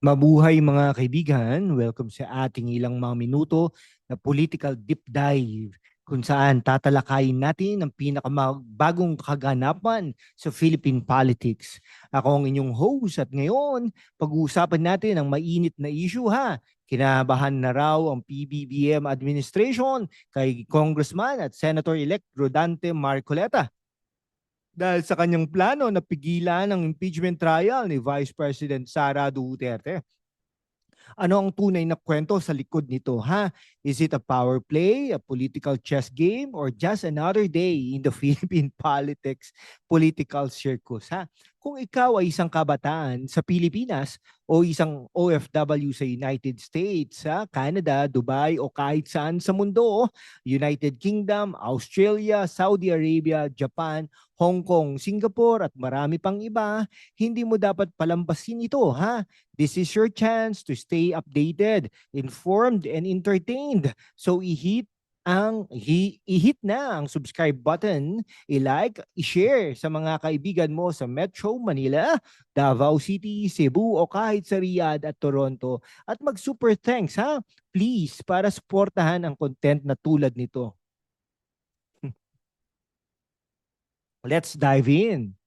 Mabuhay mga kaibigan, welcome sa ating ilang mga minuto na political deep dive kung saan tatalakayin natin ang pinakamabagong kaganapan sa Philippine politics. Ako ang inyong host at ngayon pag-uusapan natin ang mainit na issue ha. Kinabahan na raw ang PBBM administration kay Congressman at Senator-elect Rodante Marcoleta dahil sa kanyang plano na pigilan ang impeachment trial ni Vice President Sara Duterte. Ano ang tunay na kwento sa likod nito, ha? Is it a power play, a political chess game, or just another day in the Philippine political circus, ha? Kung ikaw ay isang kabataan sa Pilipinas o isang OFW sa United States, ha, Canada, Dubai o kahit saan sa mundo, United Kingdom, Australia, Saudi Arabia, Japan, Hong Kong, Singapore at marami pang iba, hindi mo dapat palampasin ito, ha? This is your chance to stay updated, informed, and entertained. So i-hit na ang subscribe button, i-like, i-share sa mga kaibigan mo sa Metro Manila, Davao City, Cebu o kahit sa Riyadh at Toronto. At mag-super thanks ha, please, para suportahan ang content na tulad nito. Let's dive in.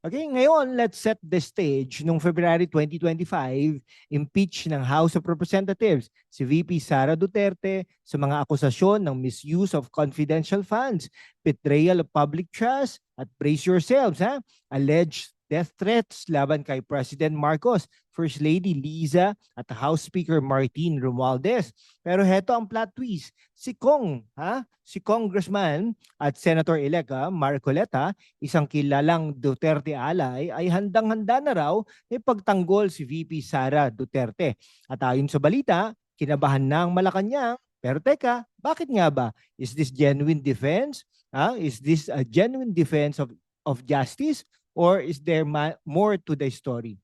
Okay, ngayon, let's set the stage. Noong February 2025, impeach ng House of Representatives si VP Sara Duterte sa mga akusasyon ng misuse of confidential funds, betrayal of public trust, at brace yourselves, ha? Alleged death threats laban kay President Marcos, First Lady Liza, at House Speaker Martin Romualdez. Pero heto ang plot twist. Si Congressman at Senator-elect Marcoleta, isang kilalang Duterte alay, ay handang-handa na raw ipagtanggol si VP Sara Duterte. At ayon sa balita, kinabahan na ang Malacanang. Pero teka, bakit nga ba? Is this genuine defense? Is this a genuine defense of justice? Or is there more to the story?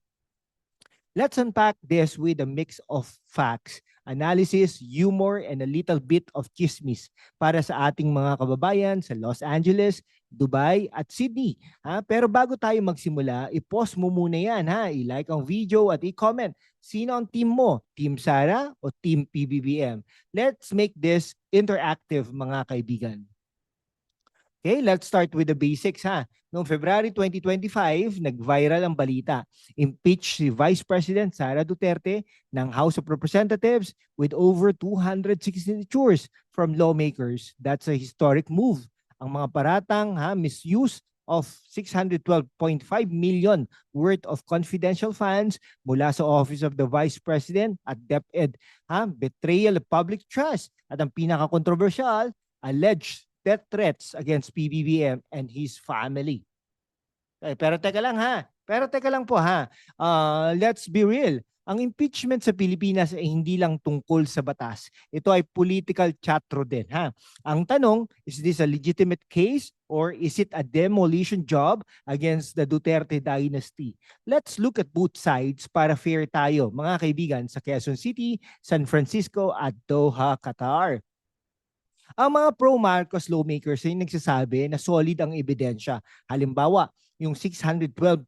Let's unpack this with a mix of facts, analysis, humor, and a little bit of chismis para sa ating mga kababayan sa Los Angeles, Dubai, at Sydney. Pero bago tayo magsimula, i-pause mo muna yan. I-like ang video at i-comment. Sino ang team mo? Team Sara o Team PBBM? Let's make this interactive, mga kaibigan. Okay, let's start with the basics Noong February 2025, nag-viral ang balita. Impeach si Vice President Sara Duterte ng House of Representatives with over 200 signatures from lawmakers. That's a historic move. Ang mga paratang misuse of 612.5 million worth of confidential funds mula sa Office of the Vice President at DepEd. Betrayal of public trust. At ang pinaka-controversial, alleged death threats against PBBM and his family. Pero teka lang po let's be real. Ang impeachment sa Pilipinas ay hindi lang tungkol sa batas. Ito ay political chatro din Ang tanong, is this a legitimate case or is it a demolition job against the Duterte dynasty? Let's look at both sides para fair tayo, mga kaibigan, sa Quezon City, San Francisco at Doha, Qatar. Ang mga pro-Marcos lawmakers ay nagsasabi na solid ang ebidensya. Halimbawa, yung 612.5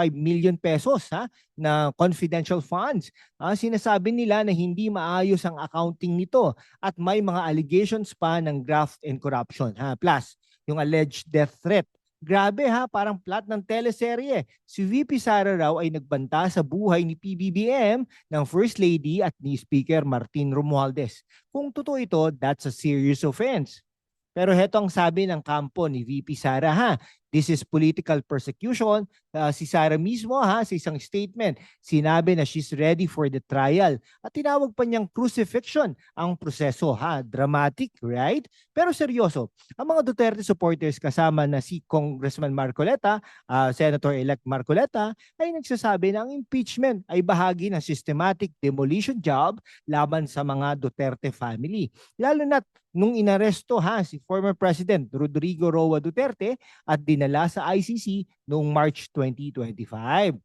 million pesos na confidential funds. Sinasabi nila na hindi maayos ang accounting nito at may mga allegations pa ng graft and corruption. Plus, yung alleged death threat. Grabe parang plot ng teleserye. Si VP Sara raw ay nagbanta sa buhay ni PBBM ng First Lady at ni Speaker Martin Romualdez. Kung totoo ito, that's a serious offense. Pero heto ang sabi ng kampo ni VP Sara This is political persecution. Si Sara mismo sa isang statement, sinabi na she's ready for the trial. At tinawag pa niyang crucifixion ang proseso. Dramatic, right? Pero seryoso, ang mga Duterte supporters kasama na si Congressman Marcoleta, Senator-elect Marcoleta, ay nagsasabi na ang impeachment ay bahagi ng systematic demolition job laban sa mga Duterte family. Lalo na't nung inaresto si former President Rodrigo Roa Duterte at dinala sa ICC noong March 2025.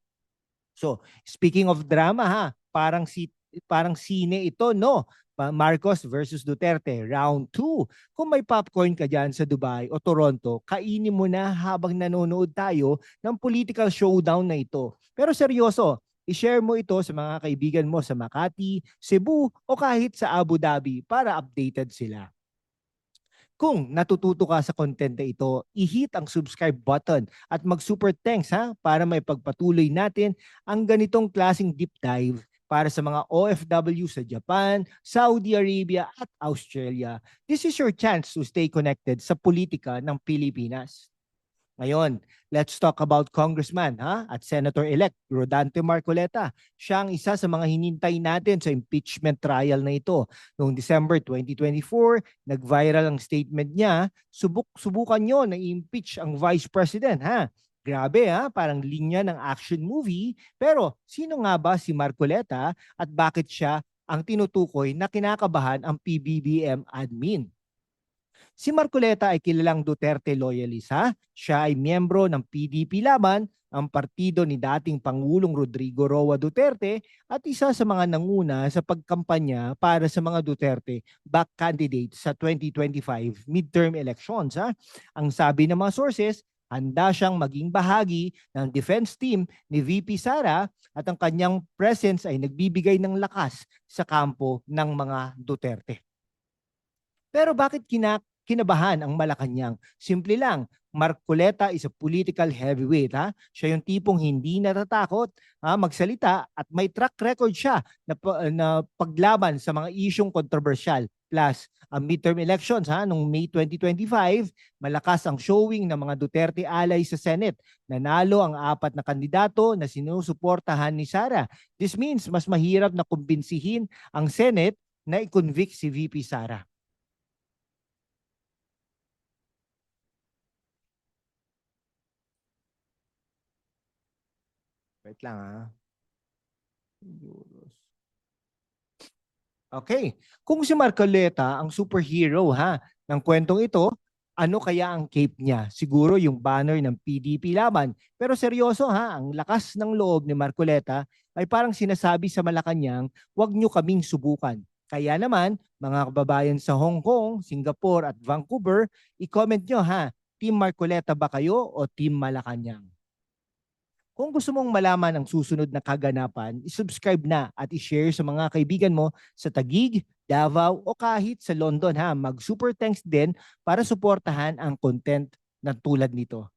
So, speaking of drama parang sine ito, no? Marcos versus Duterte, round 2. Kung may popcorn ka dyan sa Dubai o Toronto, kainin mo na habang nanonood tayo ng political showdown na ito. Pero seryoso, I-share mo ito sa mga kaibigan mo sa Makati, Cebu o kahit sa Abu Dhabi para updated sila. Kung natututo ka sa content na ito, i-hit ang subscribe button at mag-super thanks para may pagpatuloy natin ang ganitong klaseng deep dive para sa mga OFW sa Japan, Saudi Arabia at Australia. This is your chance to stay connected sa politika ng Pilipinas. Ngayon, let's talk about Congressman at Senator-elect Rodante Marcoleta. Siya ang isa sa mga hinintay natin sa impeachment trial na ito. Noong December 2024, nag-viral ang statement niya, subukan nyo na i-impeach ang Vice President. Grabe parang linya ng action movie. Pero sino nga ba si Marcoleta at bakit siya ang tinutukoy na kinakabahan ang PBBM admin? Si Marcoleta ay kilalang Duterte loyalist. Siya ay miyembro ng PDP Laban, ang partido ni dating Pangulong Rodrigo Roa Duterte at isa sa mga nanguna sa pagkampanya para sa mga Duterte back candidates sa 2025 midterm elections. Ang sabi ng mga sources, handa siyang maging bahagi ng defense team ni VP Sara at ang kanyang presence ay nagbibigay ng lakas sa kampo ng mga Duterte. Pero bakit kinabahan ang Malacanang? Simple lang, Marcoleta is a political heavyweight. Siya yung tipong hindi natatakot magsalita at may track record siya na paglaban sa mga isyong kontrobersyal. Plus, ang midterm elections noong May 2025, malakas ang showing ng mga Duterte alay sa Senate. Nanalo ang 4 na kandidato na sinusuportahan ni Sara. This means mas mahirap na kumbinsihin ang Senate na i-convict si VP Sara. Wait lang Euros. Okay. Kung si Marcoleta ang superhero ng kwentong ito, ano kaya ang cape niya? Siguro yung banner ng PDP Laban. Pero seryoso ang lakas ng loob ni Marcoleta ay parang sinasabi sa Malacanang, huwag nyo kaming subukan. Kaya naman, mga kababayan sa Hong Kong, Singapore at Vancouver, i-comment nyo Team Marcoleta ba kayo o Team Malacanang? Kung gusto mong malaman ang susunod na kaganapan, isubscribe na at i-share sa mga kaibigan mo sa Taguig, Davao o kahit sa London. Mag-super thanks din para suportahan ang content na tulad nito.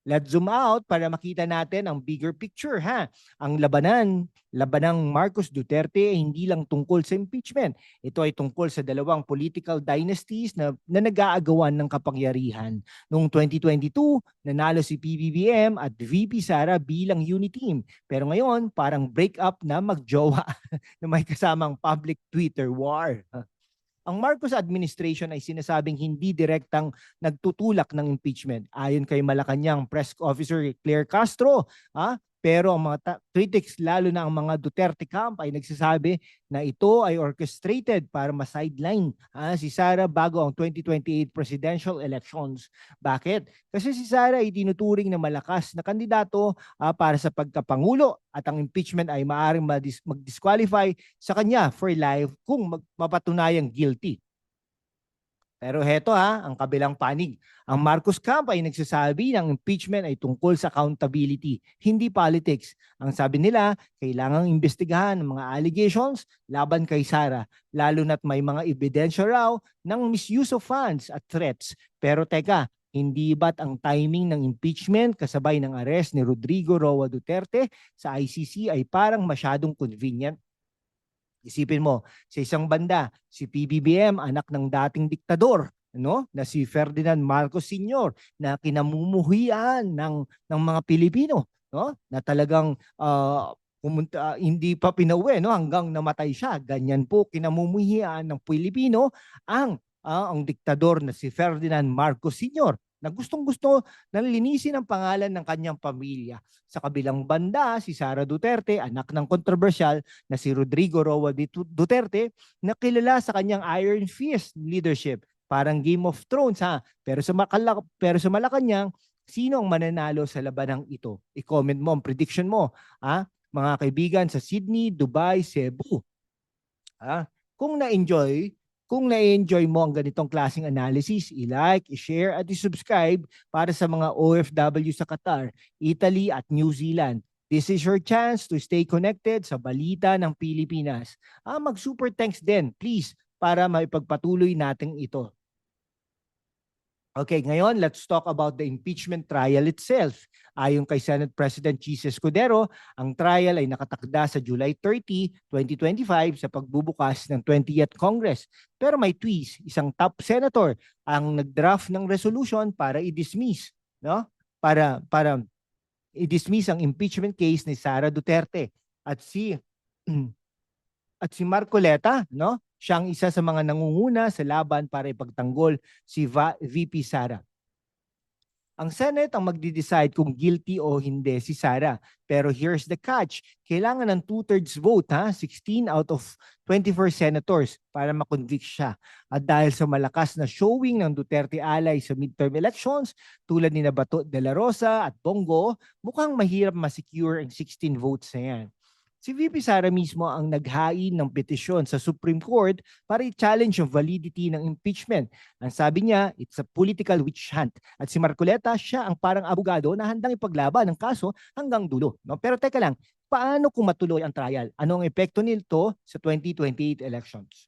Let's zoom out para makita natin ang bigger picture. Ang labanang Marcos Duterte ay hindi lang tungkol sa impeachment. Ito ay tungkol sa dalawang political dynasties na nag-aagawan ng kapangyarihan. Noong 2022, nanalo si PBBM at VP Sara bilang unity team. Pero ngayon, parang break up na magjowa na may kasamang public Twitter war. Ang Marcos administration ay sinasabing hindi direktang nagtutulak ng impeachment. Ayon kay Malacanang Press Officer Claire Castro, pero ang mga critics, lalo na ang mga Duterte camp, ay nagsasabi na ito ay orchestrated para ma-sideline si Sara bago ang 2028 presidential elections. Bakit? Kasi si Sara ay tinuturing na malakas na kandidato para sa pagkapangulo at ang impeachment ay maaaring mag-disqualify sa kanya for life kung mapatunayang guilty. Pero heto ang kabilang panig. Ang Marcos camp ay nagsasabi ng impeachment ay tungkol sa accountability, hindi politics. Ang sabi nila, kailangang imbestigahan ang mga allegations laban kay Sara, lalo na't may mga ebidensya raw ng misuse of funds at threats. Pero teka, hindi ba't ang timing ng impeachment kasabay ng arrest ni Rodrigo Roa Duterte sa ICC ay parang masyadong convenient? Isipin mo, sa isang banda, si PBBM, anak ng dating diktador, na si Ferdinand Marcos Sr. na kinamumuhian ng mga Pilipino, na talagang hindi pa pinauwi hanggang namatay siya. Ganyan po kinamumuhian ng Pilipino ang diktador na si Ferdinand Marcos Sr. na gustong-gusto na linisin ang pangalan ng kanyang pamilya. Sa kabilang banda, si Sara Duterte, anak ng kontrobersyal na si Rodrigo Roa Duterte, na kilala sa kanyang Iron Fist leadership. Parang Game of Thrones Pero sa Malacanang, sino ang mananalo sa labanang ito? I-comment mo ang prediction mo. Mga kaibigan sa Sydney, Dubai, Cebu. Kung na-enjoy mo ang ganitong klaseng analysis, i-like, i-share at i-subscribe para sa mga OFW sa Qatar, Italy at New Zealand. This is your chance to stay connected sa balita ng Pilipinas. Mag-super thanks din, please, para maipagpatuloy natin ito. Okay, ngayon let's talk about the impeachment trial itself. Ayon kay Senate President Jesus Escudero, ang trial ay nakatakda sa July 30, 2025 sa pagbubukas ng 20th Congress. Pero may twist, isang top senator ang nagdraft ng resolution para i-dismiss, no? Para i-dismiss ang impeachment case ni Sara Duterte at si Marcoleta, no? Siya ang isa sa mga nangunguna sa laban para ipagtanggol si VP Sara. Ang Senate ang magde-decide kung guilty o hindi si Sara. Pero here's the catch. Kailangan ng 2/3 vote, 16 out of 24 senators para makonvict siya. At dahil sa malakas na showing ng Duterte alay sa midterm elections, tulad ni Bato de la Rosa at Bongo, mukhang mahirap ma-secure ang 16 votes na yan. Si VP Sara mismo ang naghain ng petisyon sa Supreme Court para i-challenge yung validity ng impeachment. Ang sabi niya, it's a political witch hunt. At si Marcoleta, siya ang parang abogado na handang ipaglaban ng kaso hanggang dulo. No? Pero teka lang, paano kung matuloy ang trial? Ano ang epekto nito sa 2028 elections?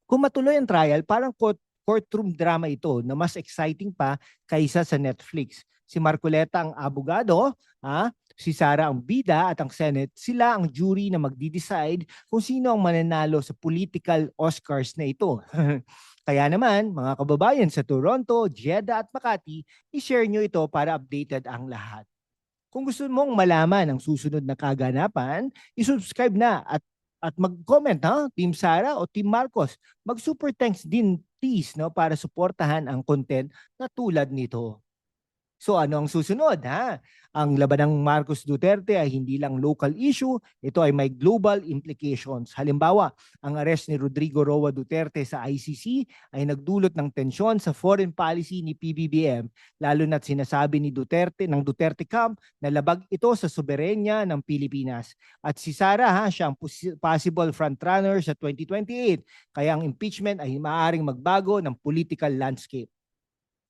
Kung matuloy ang trial, parang courtroom drama ito na mas exciting pa kaysa sa Netflix. Si Marcoleta ang abogado, si Sara ang bida at ang Senate, sila ang jury na magdi-decide kung sino ang mananalo sa political Oscars na ito. Kaya naman, mga kababayan sa Toronto, Jeddah at Makati, i-share nyo ito para updated ang lahat. Kung gusto mong malaman ang susunod na kaganapan, i-subscribe na at mag-comment, Team Sara o Team Marcos. Mag-super thanks din please, no, para suportahan ang content na tulad nito. So ano ang susunod? Ang laban ng Marcos Duterte ay hindi lang local issue, ito ay may global implications. Halimbawa, ang arrest ni Rodrigo Roa Duterte sa ICC ay nagdulot ng tensyon sa foreign policy ni PBBM, lalo na't sinasabi ni Duterte ng Duterte camp na labag ito sa soberenya ng Pilipinas. At si Sara, siya ang possible frontrunner sa 2028, kaya ang impeachment ay maaaring magbago ng political landscape.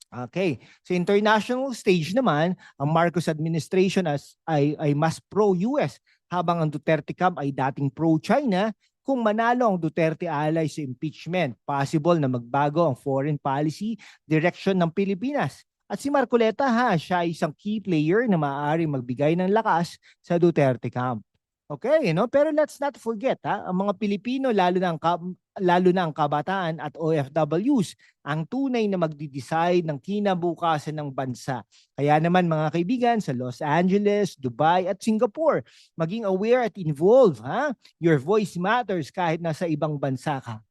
Okay. Sa international stage naman, ang Marcos administration ay mas pro-US habang ang Duterte camp ay dating pro-China. Kung manalo ang Duterte alay sa impeachment, possible na magbago ang foreign policy direction ng Pilipinas. At si Marcoleta, siya ay isang key player na maaaring magbigay ng lakas sa Duterte camp. Okay, pero let's not forget, ang mga Pilipino, lalo na ang kabataan at OFWs, ang tunay na magdi-decide ng kinabukasan ng bansa. Kaya naman mga kaibigan sa Los Angeles, Dubai at Singapore, maging aware at involved. Your voice matters kahit nasa ibang bansa ka.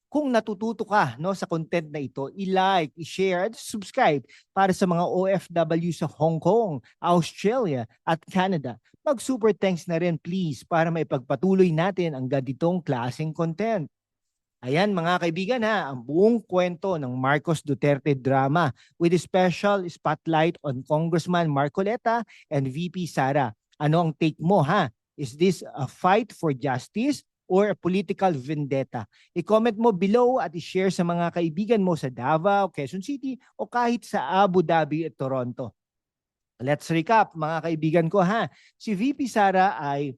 Kung natututo ka sa content na ito, i-like, i-share at subscribe para sa mga OFW sa Hong Kong, Australia at Canada. Mag-super thanks na rin please para maipagpatuloy natin ang ganitong klaseng content. Ayan mga kaibigan, ang buong kwento ng Marcos Duterte drama with a special spotlight on Congressman Marcoleta and VP Sara. Ano ang take mo? Is this a fight for justice or a political vendetta? I-comment mo below at i-share sa mga kaibigan mo sa Davao, Quezon City o kahit sa Abu Dhabi at Toronto. Let's recap mga kaibigan ko. Si VP Sara ay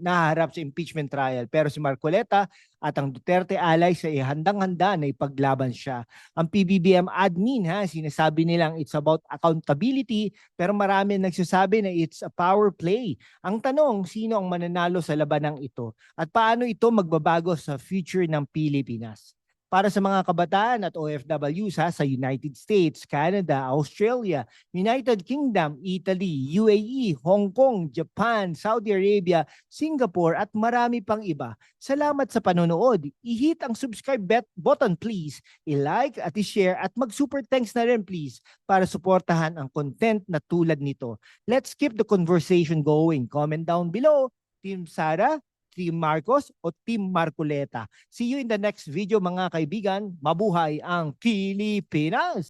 nahaharap sa impeachment trial, pero si Marcoleta at ang Duterte alay sa handang-handa na ipaglaban siya. Ang PBBM admin, sinasabi nilang it's about accountability, pero marami nagsasabi na it's a power play. Ang tanong, sino ang mananalo sa labanang ito? At paano ito magbabago sa future ng Pilipinas? Para sa mga kabataan at OFWs sa United States, Canada, Australia, United Kingdom, Italy, UAE, Hong Kong, Japan, Saudi Arabia, Singapore at marami pang iba. Salamat sa panonood. I-hit ang subscribe button please, i-like at i-share at mag-super thanks na rin please para suportahan ang content na tulad nito. Let's keep the conversation going. Comment down below. Team Sara, Team Marcos o Team Marcoleta. See you in the next video mga kaibigan. Mabuhay ang Pilipinas!